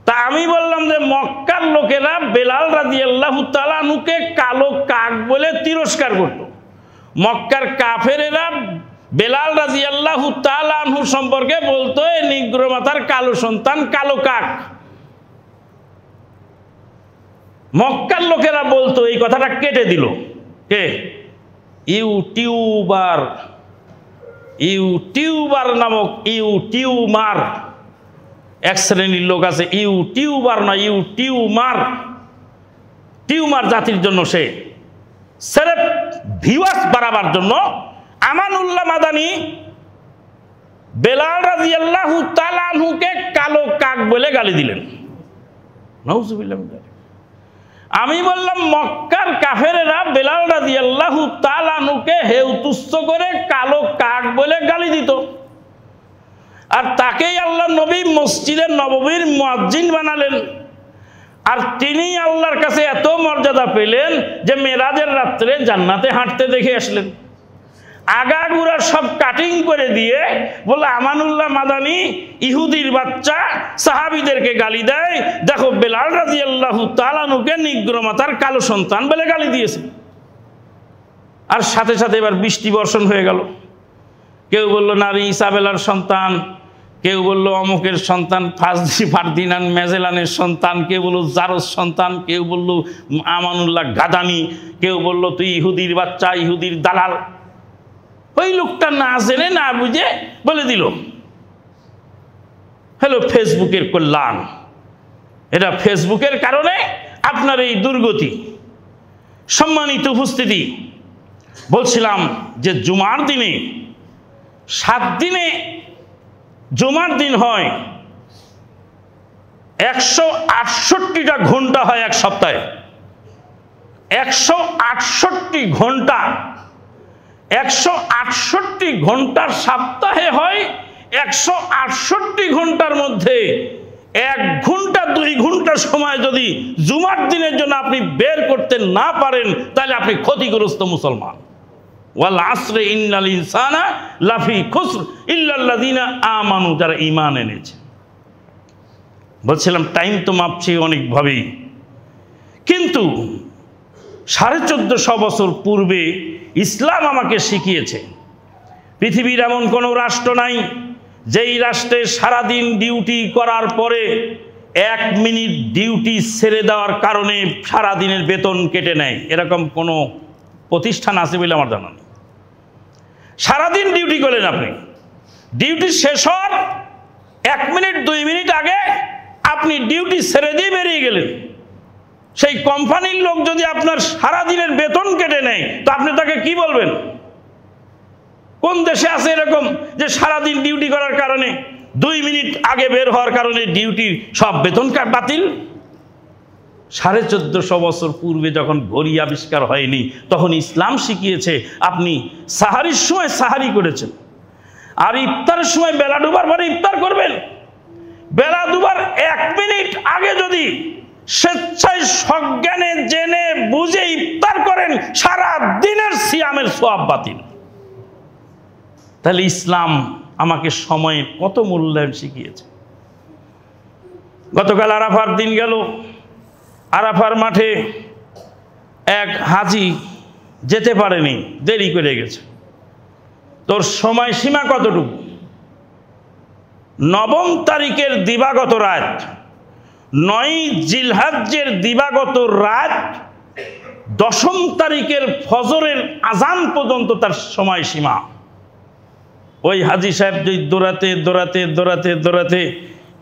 তা আমি বললাম যে মক্কার লোকেরা বেলাল রাদিয়াল্লাহু তাআলা আনহুকে কালো কাক বলে তিরস্কার করত। মক্কার কাফেরেরা বেলাল রাদিয়াল্লাহু তাআলা আনহু সম্পর্কে বলতো এ নিগ্র মাতার কালো সন্তান, কালো কাক। মক্কার লোকেরা বলতো, এই কথাটা কেটে দিল কে? ইউটিউবার নামক ইউটিউমার এক শ্রেণীর লোক আছে। ইউটিউবার না, টিউমার জাতির জন্য সে সেরেফ ভিউয়ার্স বাড়াবার জন্য আমানুল্লাহ মাদানী বেলাল রাদিয়াল্লাহু তাআলা আনহুকে কালো কাক বলে গালি দিলেন। নাউজুবিল্লাহ। আমি বললাম মক্কার কাফেরেরা বেলাল রাদিয়াল্লাহু তাআলা আনহুকে হেউ তুচ্ছ করে কালো কাক বলে গালি দিত, আর তাকেই আল্লাহ নবী মসজিদে নববীর মুয়াজ্জিন বানালেন। আর তিনি আল্লাহর কাছে এত মর্যাদা পেলেন যে মেরাজের রাত্রে জান্নাতে হাঁটতে দেখে আসলেন। আগাগোড়া সব কাটিং করে দিয়ে বলে আমানুল্লাহ মাদানী ইহুদির বাচ্চা সাহাবীদেরকে গালি দেয়, দেখো বেলাল রাদিয়াল্লাহু তাআলা আনহুকে নিগ্র মাতার কালো সন্তান বলে গালি দিয়েছে। আর সাথে সাথে এবার বৃষ্টি বর্ষণ হয়ে গেল। কেউ বলল নারী ইসাবেলার সন্তান, কেউ বলল অমুকের সন্তান, ফারদিনান মেজেলানের সন্তান, কেউ বলল জারস সন্তান, কেউ বলল আমানুল্লাহ গাদানি, কেউ বলল তুই ইহুদির বাচ্চা, ইহুদির দালাল। ওই লোকটা না জেনে না বুঝে বলে দিল। হ্যালো, ফেসবুকের কল্যাণ। এটা ফেসবুকের কারণে আপনার এই দুর্গতি। সম্মানিত উপস্থিতি, বলছিলাম যে জুমার দিনে 7 দিনে জুমার দিন হয়, 168টা ঘন্টা হয় এক সপ্তাহে। 168 ঘন্টা, 168 ঘন্টার সপ্তাহে হয় 168 ঘন্টার মধ্যে 1 ঘন্টা 2 ঘন্টা সময় যদি জুমার দিনের জন্য আপনি বের করতে না পারেন, তাহলে আপনি ক্ষতিগ্রস্ত মুসলমান। ওয়াল আসরে ইন্নাল ইনসানা লাফি খুসর ইল্লাল্লাযিনা আমানু, যারা ঈমান এনেছে। বলছিলাম টাইম তো মাপছি অনেকভাবেই, কিন্তু 1450 বছর পূর্বে ইসলাম আমাকে শিখিয়েছে পৃথিবীর এমন কোনো রাষ্ট্র নাই যেই রাষ্ট্রে সারাদিন ডিউটি করার পরে 1 মিনিট ডিউটি ছেড়ে দেওয়ার কারণে সারাদিনের বেতন কেটে নেয়। এরকম কোনো প্রতিষ্ঠান আছে বলে আমার জানা নেই। সারাদিন ডিউটি করলেন আপনি, ডিউটি শেষ হওয়ার 1 মিনিট 2 মিনিট আগে আপনি ডিউটি ছেড়ে দিয়ে বেরিয়ে গেলেন। সেই কোম্পানির লোক যদি আপনার সারাদিনের বেতন কেটে নেয়, তো আপনি তাকে কি বলবেন? কোন দেশে আছে এরকম যে সারাদিন ডিউটি করার কারণে 2 মিনিট আগে বের হওয়ার কারণে ডিউটির সব বেতন বাতিল? 1450 বছর পূর্বে যখন ঘড়ি আবিষ্কার হয়নি, তখন ইসলাম শিখিয়েছে আপনি সাহারির সময় সাহারি করেছেন, আর ইফতারের সময় বেলা ডুবার পরে ইফতার করবেন। বেলা ডুবার 1 মিনিট আগে যদি স্বেচ্ছায় সজ্ঞানে জেনে বুঝে ইফতার করেন, সারা দিনের সিয়ামের সওয়াব বাতিল। তাহলে ইসলাম আমাকে সময়ের কত মূল্যায়ন শিখিয়েছে। গতকাল আরাফার দিন গেল, আরাফার মাঠে এক হাজি যেতে পারেনি, দেরি করে গেছে। তোর সময় সীমা কতটুকু? 9 তারিখের দিবাগত রাত, 9 জিলহজ্জের দিবাগত রাত, 10 তারিখের ফজরের আজান পর্যন্ত তার সময় সীমা। ওই হাজি সাহেব যে দৌড়াতে দৌড়াতে দৌড়াতে দৌড়াতে,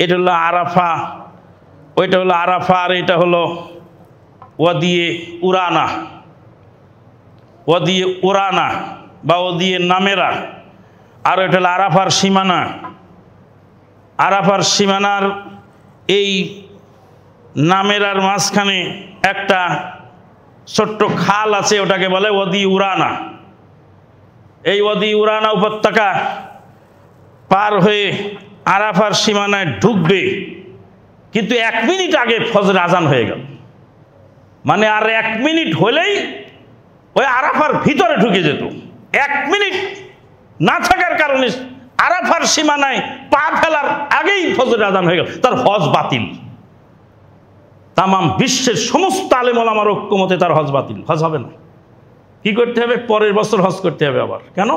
এটা হলো আরাফা, ওইটা হলো আরাফা, আর এটা হলো ওয়াদিয়ে উরানা, ওয়াদিয়ে উরানা বা ওদিয়ে নামেরা, আর এটা হলো আরাফার সীমানা। আরাফার সীমানার এই নামেরার মাঝখানে একটা ছোট্ট খাল আছে, ওটাকে বলে ওয়াদি উরানা। এই ওয়াদি উরানা উপত্যকা পার হয়ে আরাফার সীমানায় ঢুকবে, কিন্তু 1 মিনিট আগে ফজর আজান হয়ে গেল। মানে আর 1 মিনিট হলেই ওই আরাফার ভিতরে ঢুকে যেত। 1 মিনিট না থাকার কারণে আরাফার সীমানায় পা ফেলার আগেই ফজর আজান হয়ে গেল, তার হজ বাতিল। তামাম বিশ্বের সমস্ত আলেম ওলামার ঐক্যমতে তার হজ বাতিল, হজ হবে না। কি করতে হবে? পরের বছর হজ করতে হবে আবার। কেন?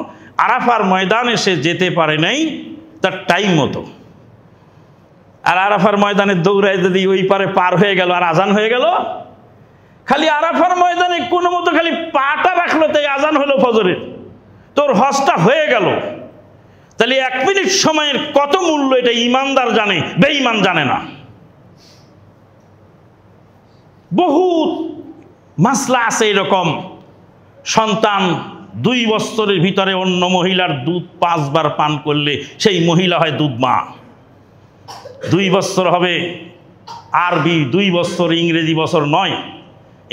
আরাফার ময়দানে সে যেতে পারে নাই তার টাইম মতো। আর আরাফার ময়দানে দৌড়ায় যদি ওই পারে পার হয়ে গেল আর আজান হয়ে গেল, খালি আরাফার ময়দানে কোনো মতো খালি পাটা রাখলো, তাই আজান হলো ফজরের, তোর হজটা হয়ে গেল। তাহলে 1 মিনিট সময়ের কত মূল্য এটা ইমানদার জানে, বেঈমান জানে না। বহুত মাসলা আছে এরকম। সন্তান 2 বছরের ভিতরে অন্য মহিলার দুধ 5 বার পান করলে সেই মহিলা হয় দুধ মা। 2 বছর হবে আরবি 2 বছর, ইংরেজি বছর নয়।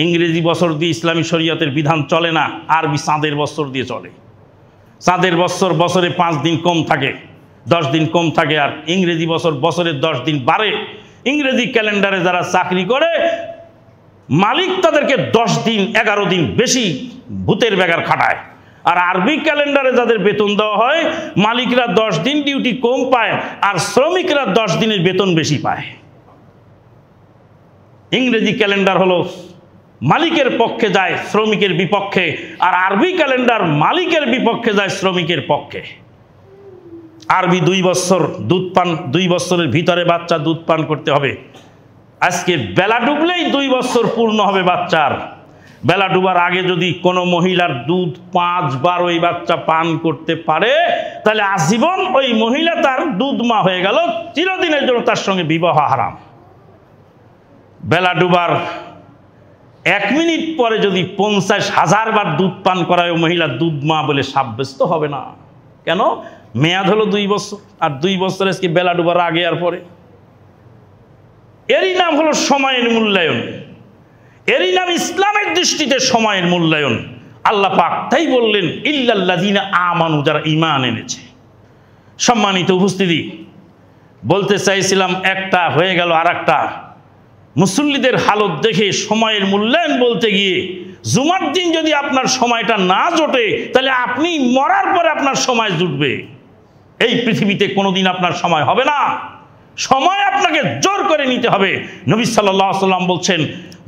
ইংরেজি বছর দিয়ে ইসলামী শরীয়তের বিধান চলে না, আরবি চাঁদের বছর দিয়ে চলে। চাঁদের বছর বছরে 5 দিন কম থাকে, 10 দিন কম থাকে, আর ইংরেজি বছর বছরে 10 দিন বাড়ে। ইংরেজি ক্যালেন্ডারে যারা চাকরি করে, মালিক তাদেরকে 10 দিন 11 দিন বেশি ভূতের বেগার খাটায়। আর আরবি ক্যালেন্ডারে যাদের বেতন দেওয়া হয়, মালিকরা 10 দিন ডিউটি কম পায়, আর শ্রমিকরা 10 দিনের বেতন বেশি পায়। ইংরেজি ক্যালেন্ডার হলো মালিকের পক্ষে যায়, শ্রমিকের বিপক্ষে, আর আরবি ক্যালেন্ডার মালিকের বিপক্ষে যায়, শ্রমিকের পক্ষে। আরবি 2 বছর দুধ পান, 2 বছরের ভিতরে বাচ্চা দুধ পান করতে হবে। আজকে বেলা ডুবলেই 2 বছর পূর্ণ হবে বাচ্চার। বেলা ডুবার আগে যদি কোনো মহিলার দুধ 5 বার ওই বাচ্চা পান করতে পারে, তাহলে আজীবন ওই মহিলা তার দুধ মা হয়ে গেল, চিরদিনের জন্য তার সঙ্গে বিবাহ হারাম। বেলা ডুবার 1 মিনিট পরে যদি 50,000 বার দুধ পান করায়, ওই মহিলা দুধ মা বলে সাব্যস্ত হবে না। কেন? মেয়াদ হলো 2 বছর, আর 2 বছর আজকে বেলা ডুবার আগে আর পরে। এরই নাম হলো সময়ের মূল্যায়ন, এরই নাম ইসলামের দৃষ্টিতে সময়ের মূল্যায়ন। আল্লাহ পাক তাই বললেন ইল্লাল্লাযিনা আমানু, যারা ঈমান এনেছে। সম্মানিত উপস্থিতি, বলতে চাইছিলাম একটা হয়ে গেল আর একটা। মুসল্লিদের হালত দেখে সময়ের মূল্যায়ন বলতে গিয়ে জুমার দিন যদি আপনার সময়টা না জোটে তাহলে আপনি মরার পরে আপনার সময় জুটবে। এই পৃথিবীতে কোনোদিন আপনার সময় হবে না, সময় আপনাকে জোর করে নিতে হবে। নবী সাল্লাল্লাহু আলাইহি ওয়াসাল্লাম বলছেন,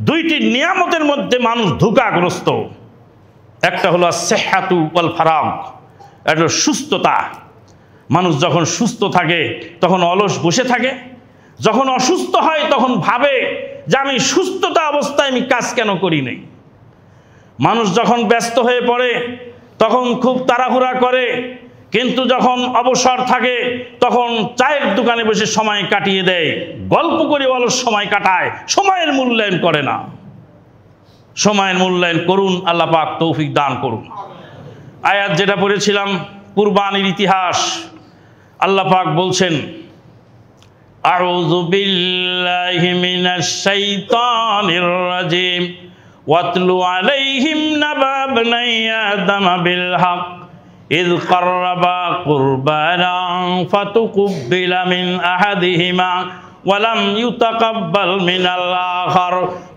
দুইটি নিয়ামতের মধ্যে মানুষ ধোঁকাগ্রস্ত। একটা হলো সিহহাতু ওয়াল ফারাগ, একটা সুস্থতা। মানুষ যখন সুস্থ থাকে তখন অলস বসে থাকে, যখন অসুস্থ হয় তখন ভাবে যে আমি সুস্থতা অবস্থায় আমি কাজ কেন করি নাই। মানুষ যখন ব্যস্ত হয়ে পড়ে তখন খুব তাড়াহুড়া করে, কিন্তু যখন অবসর থাকে তখন চায়ের দোকানে বসে সময় কাটিয়ে দেয়, গল্প করে অলস সময় কাটায়, সময়ের মূল্যায়ন করে না। সময়ের মূল্যায়ন করুন, আল্লাহ পাক তৌফিক দান করুন। আয়াত যেটা পড়েছিলাম কুরবানির ইতিহাস, আল্লাহ পাক বলছেন, আউযু বিল্লাহি মিনাশ শাইতানির রাজিম ওয়াতলু আলাইহিম নাবা বনাই আদম বিল হক ইয কাররাবা কুরবানান ফাতুকুব্বিলা মিন আহাদিহিমা ওয়া লাম ইউতাকাব্বাল মিনাল আখার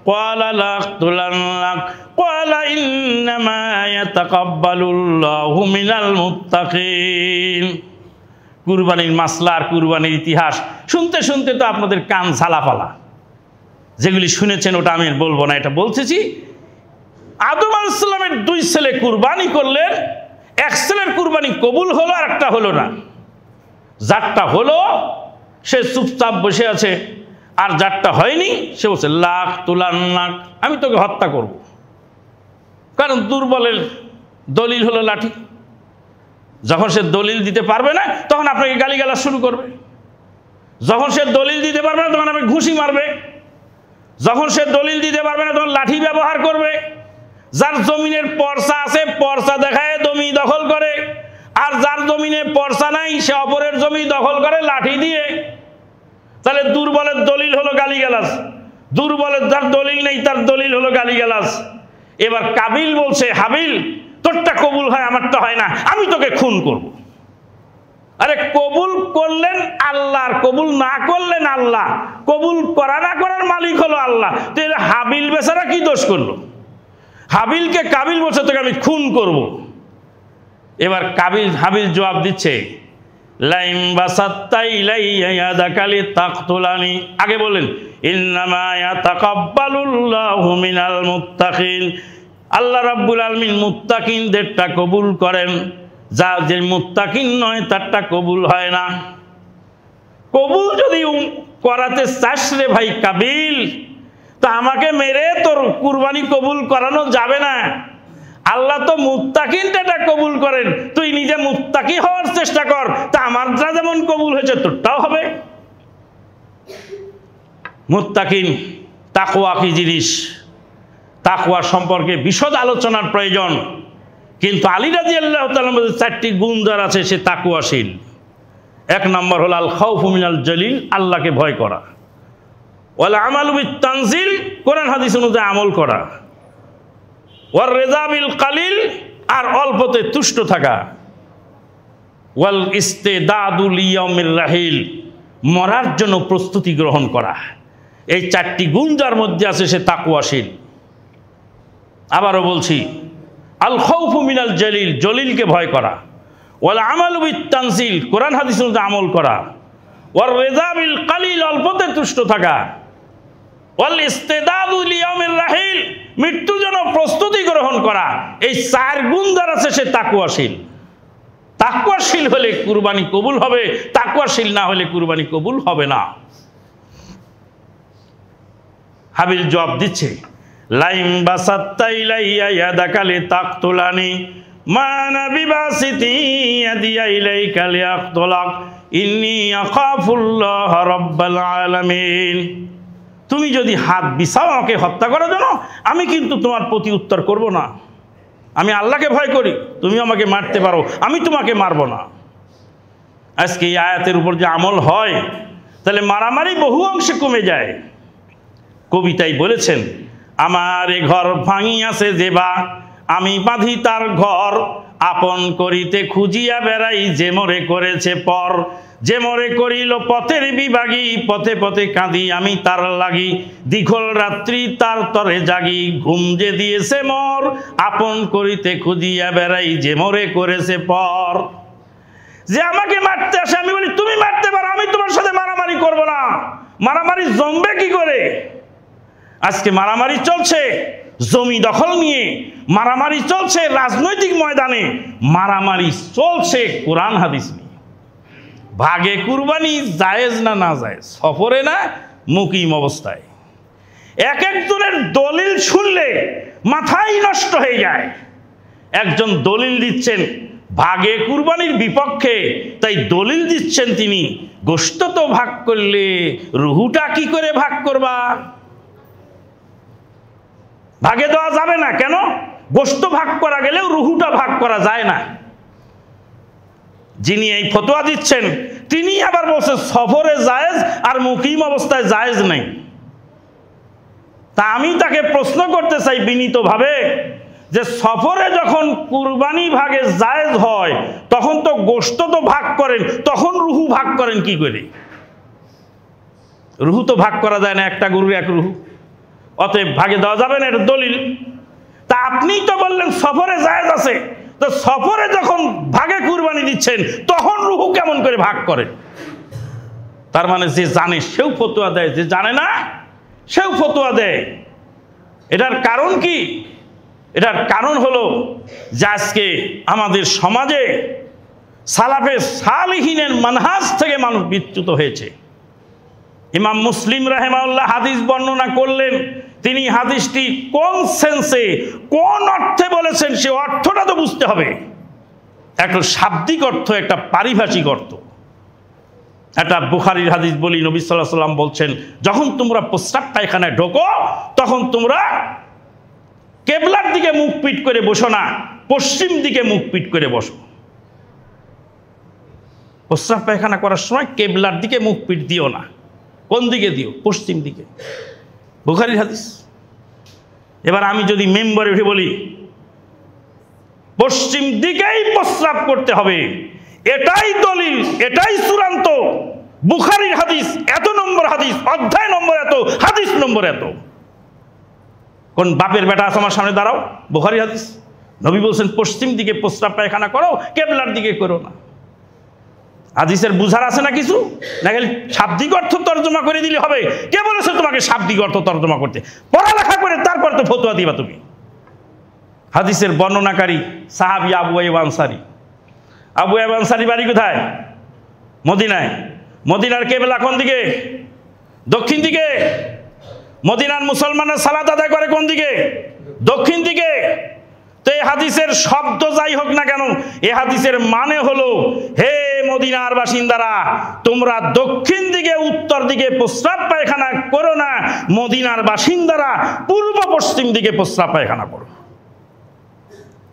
ক্বালা লাআকতুলান্নাক ক্বালা ইন্নামা ইয়াতাকাব্বালুল্লাহু মিনাল মুত্তাকিন। কুরবানির মাসলা আর কুরবানির ইতিহাস শুনতে শুনতে তো আপনাদের কান ঝালাপালা। যেগুলি শুনেছেন ওটা আমি বলবো না, এটা বলতেছি। আদম আলাইহিস সালামের দুই ছেলে কুরবানি করলেন, এক ছেলের কুরবানি কবুল হলো আর একটা হলো না। যারটা হলো সে চুপচাপ বসে আছে, আর যারটা হয়নি সে বলছে লাআকতুলান্নাক, আমি তোকে হত্যা করব। কারণ দুর্বলের দলিল হলো লাঠি। যখন সে দলিল দিতে পারবে না তখন আপনাকে গালিগালাজ শুরু করবে, যখন সে দলিল দিতে পারবে না তখন আপনাকে ঘুষি মারবে, যখন সে দলিল দিতে পারবে না তখন লাঠি ব্যবহার করবে। যার জমিনের পর্চা আছে পর্চা দেখায় জমি দখল করে, আর যার জমিনে পর্চা নাই সে অপরের জমি দখল করে লাঠি দিয়ে। তাহলে দুর্বলের দলিল হলো গালিগালাজ, দুর্বলের যার দলিল নেই তার দলিল হলো গালিগালাজ। এবার কাবিল বলছে, হাবিল তোরটা কবুল হয় আমারটা হয় না, আমি তোকে খুন করব। আরে কবুল করলেন আল্লাহ, আর কবুল না করলেন আল্লাহ। কবুল করা না করার মালিক হলো আল্লাহ। তো এর হাবিল বেচারা কি দোষ করলো? হাবিলকে কাবিল বলছে তোকে আমি খুন করব। এবার হাবিল জবাব দিচ্ছে, লাইম বাসাত্তা ইলাইয়া ইয়াদাকা লিতাকতুলানি। আগে বলেন ইন্নামা ইয়াতাকাব্বালুল্লাহু মিনাল মুত্তাকিন, আল্লাহ রাব্বুল আলামিন মুত্তাকিনদেরটা কবুল করেন, যা যে মুত্তাকিন নয় তারটা কবুল হয় না। কবুল যদি করাতে চাস রে ভাই কাবিল, তা আমাকে মেরে তোর কুরবানি কবুল করানো যাবে না। আল্লাহ তো মুত্তাকিনটা কবুল করেন, তুই নিজে মুত্তাকি হওয়ার চেষ্টা কর, তা আমারটা যেমন কবুল হয়েছে তোরটাও হবে। মুত্তাকিন তাকওয়া কি জিনিস, তাকওয়া সম্পর্কে বিশদ আলোচনার প্রয়োজন। কিন্তু আলী রাদিয়াল্লাহু তাআলা বলেন চারটি গুণ যার আছে সে তাকওয়াশীল। এক নম্বর হলো আল খাউফু মিনাল জলিল, আল্লাহকে ভয় করা। ওয়াল আমালু বিত তানজিল, কোরআন হাদিস অনুযায়ী আমল করা। ওয়ার রিজা বিল কালিল, আর অল্পতে তুষ্ট থাকা। ওয়াল ইস্তিদাদু লিয়াউমির রাহিল, মরার জন্য প্রস্তুতি গ্রহণ করা। এই চারটি গুণ যার মধ্যে আছে সে তাকওয়াশীল। আবারও বলছি, আল খাউফু মিনাল জলিল, জলিলকে ভয় করা। ওয়াল আমালু বিত তানজিল, কোরআন হাদিস অনুযায়ী আমল করা। ওয়ার রিজা বিল কালিল, অল্পতে তুষ্ট থাকা। ওয়াল ইস্তিদাদু লিয়াউমির রাহিল, মৃত্যুর জন্য প্রস্তুতি গ্রহণ করা। এই চার গুণ যার আছে সে তাকওয়াশীল। তাকওয়াশীল হলে কুরবানি কবুল হবে, তাকওয়াশীল না হলে কুরবানি কবুল হবে না। হাবিল জবাব দিচ্ছে, লাইম বাসাত্তা ইলাইয়া ইয়াদাকা লিতাকতুলানি মা আনা বিবাসিতি ইয়াদিয়া ইলাইকা লিয়াকতুলাক ইন্নী আখাফুল্লাহ রাব্বাল আলামিন। তুমি যদি হাত বিছাও আমাকে হত্যা করার জন্য, আমি কিন্তু তোমার প্রতি উত্তর করব না। আমি আল্লাহকে ভয় করি, তুমি আমাকে মারতে পারো, আমি তোমাকে মারব না। আজকে এই আয়াতের উপর যে আমল হয় তাহলে মারামারি বহু অংশে কমে যায়। কবিতায় বলেছেন, আমার এ ঘর ভাঙিয়াছে যেবা, আমি বাঁধি তার ঘর, আপন করিতে খুঁজিয়া বেড়াই, যে মোরে করেছে পর। যে মোরে করিল পথের বিভাগী, পথে পথে কাঁদি আমি তার লাগি। দীঘল রাত্রি তার তরে জাগি, ঘুম যে দিয়েছে মর। আপন করিতে খুঁজিয়া বেড়াই, যে মোরে করেছে পর। যে আমাকে মারতে আসে আমি বলি তুমি মারতে পারো, আমি তোমার সাথে মারামারি করব না। মারামারি জমবে কি করে? আজকে মারামারি চলছে জমি দখল নিয়ে, মারামারি চলছে রাজনৈতিক ময়দানে, মারামারি চলছে কোরআন হাদিস নিয়ে। ভাগে কুরবানি জায়েজ না না জায়েজ, সফরে না মুকিম অবস্থায়। এক একজনের দলিল শুনলে মাথাই নষ্ট হয়ে যায়। একজন দলিল দিচ্ছেন ভাগে কুরবানির বিপক্ষে, তাই দলিল দিচ্ছেন তিনি গোশত তো ভাগ করলে রুহুটা কি করে ভাগ করবা? ভাগে দেওয়া যাবে না কেন? গোশত ভাগ করা গেলেও রুহুটা ভাগ করা যায় না। যিনি এই ফতোয়া দিচ্ছেন তিনি আবার বলছেন সফরে জায়েজ আর মুকিম অবস্থায় জায়েজ নেই। তা আমি তাকে প্রশ্ন করতে চাই বিনীতভাবে, যে সফরে যখন কুরবানি ভাগে জায়েজ হয় তখন তো গোশত তো ভাগ করেন, তখন রুহু ভাগ করেন কি করে? রুহু তো ভাগ করা যায় না, একটা গরু এক রুহু, অতএব ভাগে দেওয়া যাবে না, এটা দলিল। তা আপনি তো বললেন সফরে জায়েজ আছে, তো সফরে যখন ভাগে কুরবানি দিচ্ছেন তখন রুহু কেমন করে ভাগ করেন? তার মানে যে জানে সেও ফতোয়া দেয়, যে জানে না সেও ফতোয়া দেয়। এটার কারণ কি? এটার কারণ হলো যে আজকে আমাদের সমাজে সালাফে সালিহিনের মানহাজ থেকে মানুষ বিচ্যুত হয়েছে। ইমাম মুসলিম রাহিমাহুল্লাহ হাদিস বর্ণনা করলেন, তিনি হাদিসটি কোন সেন্সে কোন অর্থে বলেছেন সে অর্থটা তো বুঝতে হবে। একটা শাব্দিক অর্থ, একটা পারিভাষিক অর্থ। একটা বুখারীর হাদিস বলি, নবী সাল্লাল্লাহু আলাইহি ওয়াসাল্লাম বলছেন যখন তোমরা প্রস্রাব পায়খানায় ঢোকো তখন তোমরা কেবলার দিকে মুখ পিট করে বসো না, পশ্চিম দিকে মুখ পিট করে বসো। প্রস্রাব পায়খানা করার সময় কেবলার দিকে মুখ পিট দিও না। কোন দিকে দিও? পশ্চিম দিকে। বুখারীর হাদিস। এবার আমি যদি মেম্বারে উঠে বলি পশ্চিম দিকেই প্রস্রাব করতে হবে, এটাই দলিল, এটাই চূড়ান্ত, বুখারীর হাদিস, এত নম্বর হাদিস, অধ্যায় নম্বর এত, হাদিস নম্বর এত, কোন বাপের বেটা আছে আমার সামনে দাঁড়াও? বুখারীর হাদিস। নবী বলছেন পশ্চিম দিকে প্রস্রাব পায়খানা করো, কেবলার দিকে করো না। হাদিসের বুঝার আছে না কিছু? না গেলে শাব্দিক অর্থ তর্জমা করে দিলে হবে? কে বলেছে তোমাকে শাব্দিক অর্থ তর্জমা করতে? পড়ালেখা করে তারপর তো ফতোয়া দিবা তুমি। হাদিসের বর্ণনাকারী সাহাবী আবু আইয়ুব আনসারী। আবু আইয়ুব আনসারী বাড়ি কোথায়? মদিনায়। মদিনার কেবলা কোন দিকে? দক্ষিণ দিকে। মদিনার মুসলমানের সালাত আদায় করে কোন দিকে? দক্ষিণ দিকে। তো এই হাদিসের শব্দ যাই হোক না কেন, এই হাদিসের মানে হলো হে মদিনার বাসিন্দারা, তোমরা দক্ষিণ দিকে উত্তর দিকে প্রস্রাব পায়খানা করো না, মদিনার বাসিন্দারা পূর্ব পশ্চিম দিকে প্রস্রাব পায়খানা করো।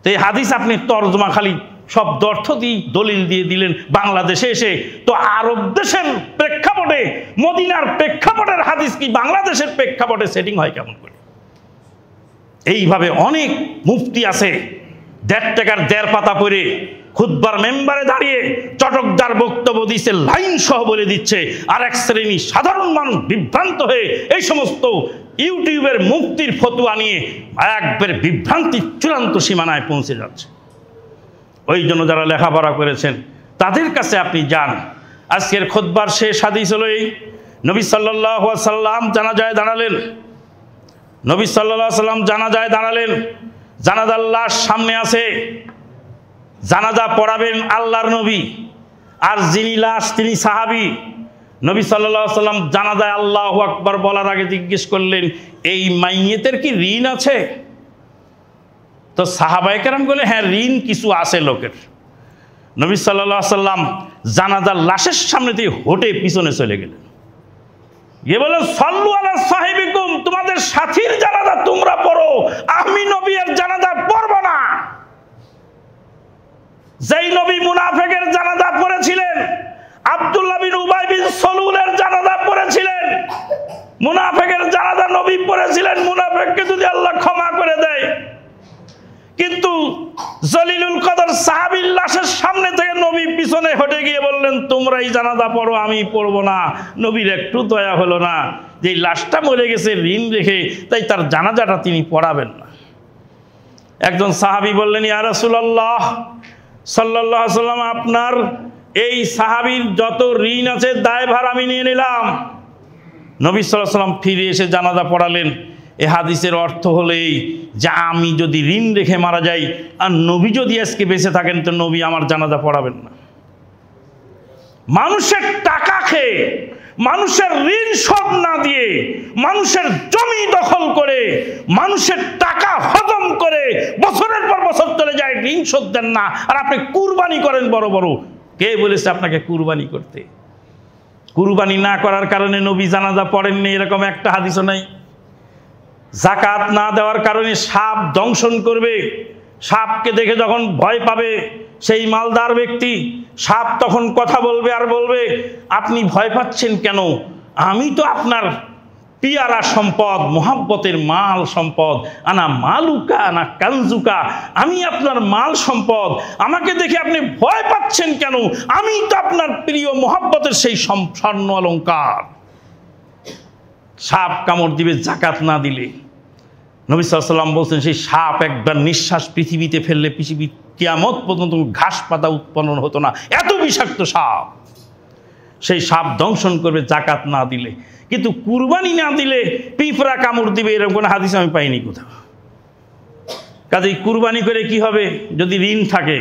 তো এই হাদিস আপনি তর্জমা খালি শব্দ অর্থ দিয়ে দলিল দিয়ে দিলেন বাংলাদেশে এসে, তো আরব দেশের প্রেক্ষাপটে মদিনার প্রেক্ষাপটের হাদিস কি বাংলাদেশের প্রেক্ষাপটে সেটিং হয় কেমন করে? এইভাবে অনেক মুফতি আছে 1.5 টাকার 1.5 পাতা পড়ে খুতবার মেম্বারে দাঁড়িয়ে চটকদার বক্তব্য দিচ্ছে, লাইন সহ বলে দিচ্ছে, আর এক শ্রেণী সাধারণ মানুষ বিভ্রান্ত হয়ে এই সমস্ত ইউটিউবের মুফতির ফতোয়া নিয়ে একবার বিভ্রান্তির চূড়ান্ত সীমানায় পৌঁছে যাচ্ছে। ওই জন্য যারা লেখাপড়া করেছেন তাদের কাছে আপনি যান। আজকের খুতবার শেষ হাদিস হলো এই, নবী সাল্লাল্লাহু আলাইহি ওয়াসাল্লাম জানাজায় দাঁড়ালেন। নবী সাল্লাল্লাহু আলাইহি ওয়াসাল্লাম জানাজায় দাঁড়ালেন, জানাজার লাশ সামনে আছে, জানাজা পড়াবেন আল্লাহর নবী, আর যিনি লাশ তিনি সাহাবী। নবী সাল্লাল্লাহু আলাইহি ওয়াসাল্লাম জানাজায় আল্লাহু আকবার বলার আগে জিজ্ঞেস করলেন, এই মাইয়েতের কি ঋণ আছে? তো সাহাবায়ে কেরাম বলে, হ্যাঁ ঋণ কিছু আছে লোকের। নবী সাল্লাল্লাহু আলাইহি ওয়াসাল্লাম জানাজার লাশের সামনে দিয়ে হেঁটে পিছনে চলে গেলেন, গিয়ে বলেন সাল্লু আলা সাহিবিকুম, তোমাদের সাথীর জানাজা তোমরা পড়ো, আমি নবী এর জানাজা পড়ব না। যেই নবী মুনাফিকের জানাজা পড়েছিলেন, আব্দুল্লাহ বিন উবাই বিন সলুলের জানাজা পড়েছিলেন, মুনাফিকের জানাজা নবী পড়েছিলেন, মুনাফিককে যদি আল্লাহ ক্ষমা করে দেয়। কিন্তু জলিলুল কদর আমি পড়বো না। নবীর একটু দয়া হলো না যে লাশটা মরে গেছে ঋণ রেখে, তাই তার জানাজাটা তিনি পড়াবেন না। একজন সাহাবী বললেন, ইয়া রাসূলুল্লাহ সাল্লাল্লাহু আলাইহি ওয়াসাল্লাম, আপনার এই সাহাবীর যত ঋণ আছে দায়ভার আমি নিয়ে নিলাম। নবী সাল্লাল্লাহু আলাইহি ওয়াসাল্লাম ফিরে এসে জানাজা পড়ালেন। এ হাদিসের অর্থ হলো এই যে আমি যদি ঋণ রেখে মারা যাই আর নবী যদি আজকে বেঁচে থাকেন তো নবী আমার জানাজা পড়াবেন না। মানুষের টাকা খেয়ে, মানুষের ঋণ শোধ না দিয়ে, মানুষের জমি দখল করে, মানুষের টাকা হজম করে বছরের পর বছর চলে যায়, ঋণ শোধ দেন না, আর আপনি কুরবানি করেন বড় বড়। কে বলেছে আপনাকে কুরবানি করতে? কুরবানি না করার কারণে নবী জানাজা পড়েননি এরকম একটা হাদিসও নাই। যাকাত না দেওয়ার কারণে সাপ দংশন করবে, সাপকে দেখে যখন ভয় পাবে সেই মালদার ব্যক্তি, সাপ তখন কথা বলবে আর বলবে, আপনি ভয় পাচ্ছেন কেন? আমি তো আপনার পিয়ারা সম্পদ, মোহাব্বতের মাল সম্পদ, আনা মালুকা আনা কানজুকা, আমি আপনার মাল সম্পদ, আমাকে দেখে আপনি ভয় পাচ্ছেন কেন? আমি তো আপনার প্রিয় মোহাব্বতের সেই স্বর্ণ অলঙ্কার। সাপ কামড় দিবে যাকাত না দিলে। নবী সাল্লাল্লাহু আলাইহি ওয়াসাল্লাম বলছেন, সেই সাপ একবার নিঃশ্বাস পৃথিবীতে ফেললে পৃথিবী কিয়ামত পর্যন্ত ঘাস পাতা উৎপন্ন হতো না, এত বিষাক্ত সাপ। সেই সাপ দংশন করবে যাকাত না দিলে। কিন্তু কুরবানি না দিলে পিঁপড়া কামড় দিবে এরকম কোনো হাদিস আমি পাইনি কোথাও। কাজেই কুরবানি করে কি হবে যদি ঋণ থাকে?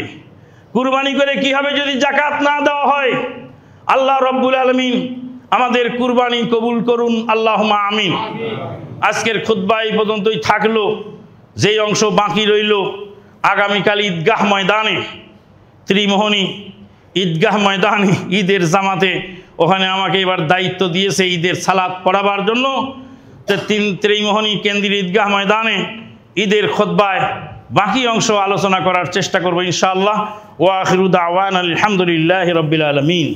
কুরবানি করে কি হবে যদি যাকাত না দেওয়া হয়? আল্লাহ রাব্বুল আলামিন আমাদের কুরবানি কবুল করুন, আল্লাহুম্মা আমিন। আজকের খুতবা এই পর্যন্তই থাকলো। যেই অংশ বাকি রইল, আগামীকাল ঈদগাহ ময়দানে, ত্রিমোহনী ঈদগাহ ময়দানে ঈদের জামাতে, ওখানে আমাকে এবার দায়িত্ব দিয়েছে ঈদের সালাত পড়াবার জন্য। তো ত্রিমোহনী কেন্দ্রীয় ঈদগাহ ময়দানে ঈদের খুতবায় বাকি অংশ আলোচনা করার চেষ্টা করবো ইনশাআল্লাহ। ওয়া আখিরু দাওয়ানা আলহামদুলিল্লাহি রাব্বিল আলামিন।